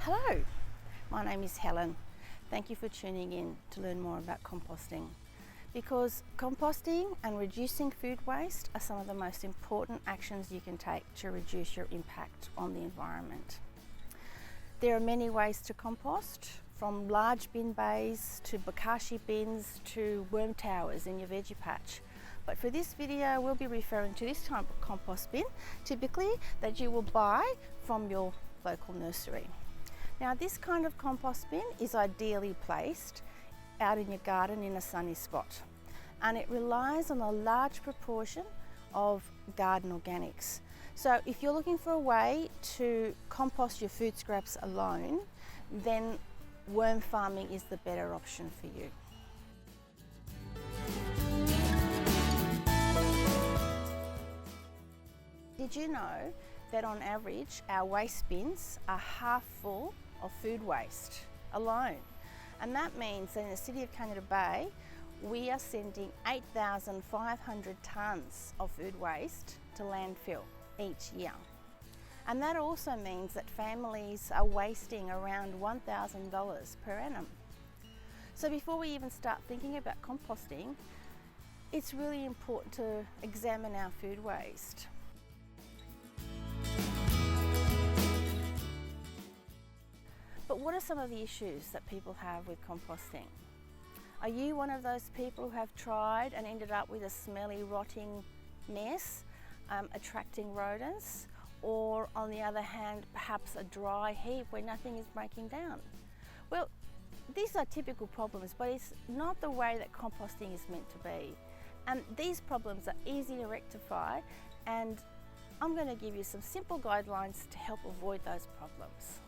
Hello, my name is Helen. Thank you for tuning in to learn more about composting, because composting and reducing food waste are some of the most important actions you can take to reduce your impact on the environment. There are many ways to compost, from large bin bays to bokashi bins to worm towers in your veggie patch. But for this video, we'll be referring to this type of compost bin, typically that you will buy from your local nursery. Now, this kind of compost bin is ideally placed out in your garden in a sunny spot, and it relies on a large proportion of garden organics. So if you're looking for a way to compost your food scraps alone, then worm farming is the better option for you. Did you know that on average our waste bins are half full of food waste alone? And that means that in the city of Kangaroo Bay, we are sending 8,500 tonnes of food waste to landfill each year. And that also means that families are wasting around $1,000 per annum. So before we even start thinking about composting, it's really important to examine our food waste. But what are some of the issues that people have with composting? Are you one of those people who have tried and ended up with a smelly, rotting mess, attracting rodents? Or on the other hand, perhaps a dry heap where nothing is breaking down? Well, these are typical problems, but it's not the way that composting is meant to be. And these problems are easy to rectify, and I'm going to give you some simple guidelines to help avoid those problems.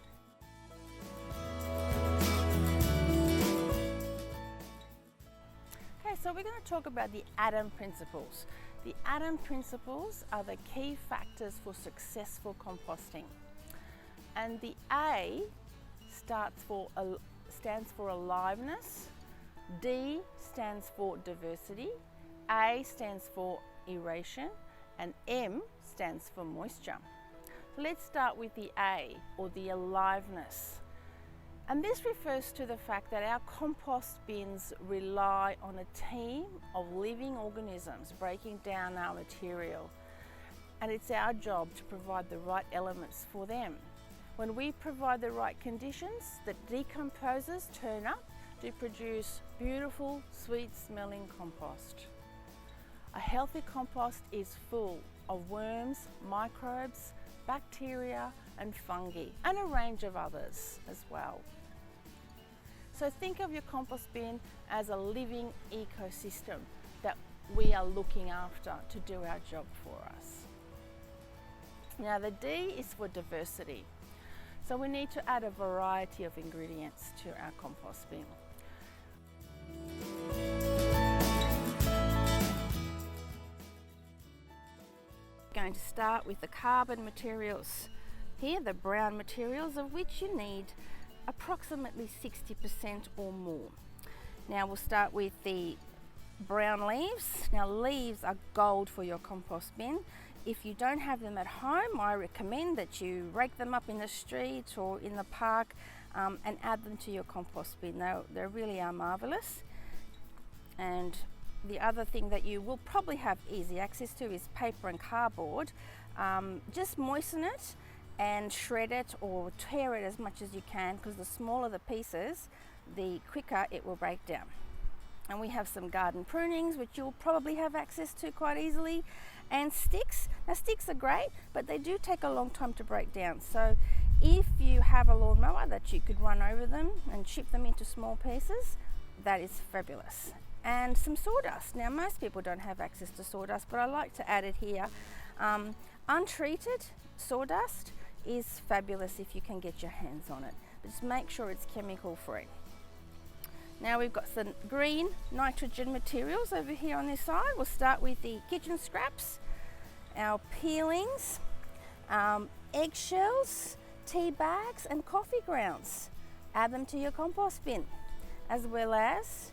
Okay, so we're going to talk about the Adam principles. The Adam principles are the key factors for successful composting. And the A stands for aliveness, D stands for diversity, A stands for aeration, and M stands for moisture. So let's start with the A, or the aliveness. And this refers to the fact that our compost bins rely on a team of living organisms breaking down our material. And it's our job to provide the right elements for them. When we provide the right conditions, the decomposers turn up to produce beautiful, sweet-smelling compost. A healthy compost is full of worms, microbes, bacteria and fungi, and a range of others as well. So think of your compost bin as a living ecosystem that we are looking after to do our job for us. Now the D is for diversity. So we need to add a variety of ingredients to our compost bin. Going to start with the carbon materials. Here, the brown materials, of which you need approximately 60% or more. Now we'll start with the brown leaves. Now leaves are gold for your compost bin. If you don't have them at home, I recommend that you rake them up in the street or in the park and add them to your compost bin. They really are marvelous. And the other thing that you will probably have easy access to is paper and cardboard. Just moisten it and shred it or tear it as much as you can, because the smaller the pieces, the quicker it will break down. And we have some garden prunings, which you'll probably have access to quite easily, and sticks. Now sticks are great, but they do take a long time to break down. So if you have a lawnmower that you could run over them and chip them into small pieces, that is fabulous. And some sawdust. Now most people don't have access to sawdust, but I like to add it here. Untreated sawdust is fabulous if you can get your hands on it. But just make sure it's chemical free. Now we've got some green nitrogen materials over here on this side. We'll start with the kitchen scraps, our peelings, eggshells, tea bags and coffee grounds. Add them to your compost bin, as well as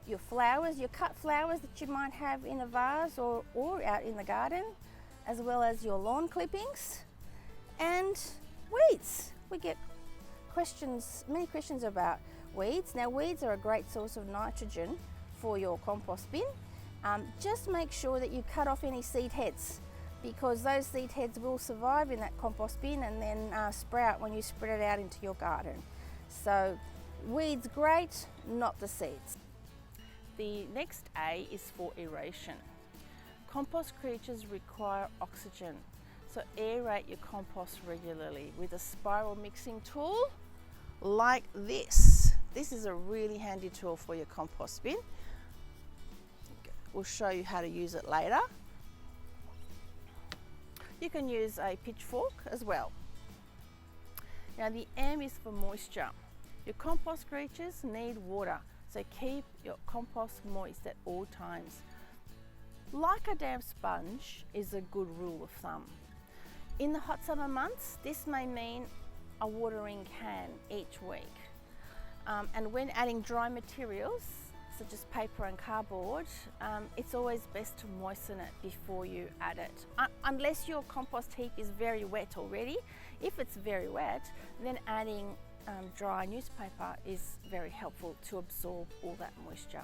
your flowers, your cut flowers that you might have in a vase or out in the garden, as well as your lawn clippings and weeds. We get many questions about weeds. Now, weeds are a great source of nitrogen for your compost bin. Just make sure that you cut off any seed heads, because those seed heads will survive in that compost bin and then sprout when you spread it out into your garden. So weeds great, not the seeds. The next A is for aeration. Compost creatures require oxygen, so aerate your compost regularly with a spiral mixing tool like this. This is a really handy tool for your compost bin. We'll show you how to use it later. You can use a pitchfork as well. Now the M is for moisture. Your compost creatures need water, so keep your compost moist at all times. Like a damp sponge is a good rule of thumb. In the hot summer months, this may mean a watering can each week. And when adding dry materials, such as paper and cardboard, it's always best to moisten it before you add it. Unless your compost heap is very wet already. If it's very wet, then adding dry newspaper is very helpful to absorb all that moisture.